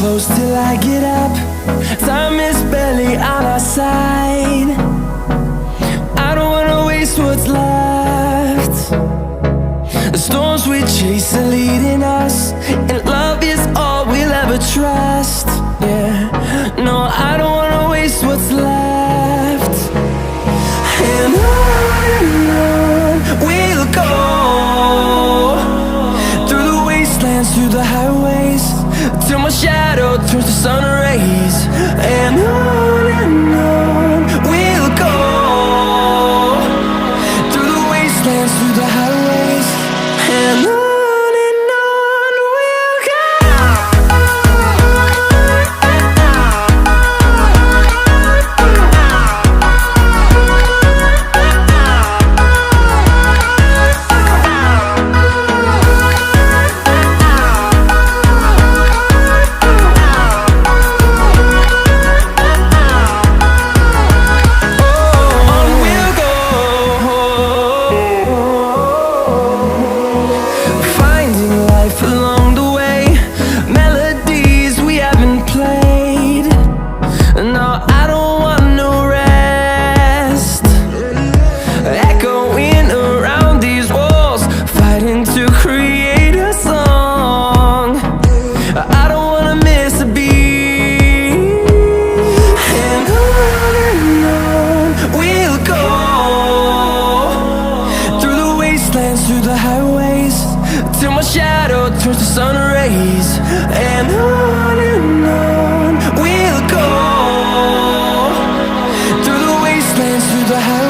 close till I get up. Time is barely on our side. I don't wanna waste what's left. The storms we chase are leading us, and love is all we'll ever trust. Yeah, no, I don't wanna waste what's left. And on we'll go, through the wastelands, through the highways, till my shadow turns to sun rays. And on we'll go, through the wastelands, through the highways, and on we'll go. Along the way, melodies we haven't played. No, I don't want no rest. Echoing around these walls, fighting to create a song. I don't wanna miss a beat. And on we'll go, through the wastelands, through the highways, till my shadow turns to sun rays. And on we'll go, through the wastelands, through the highways.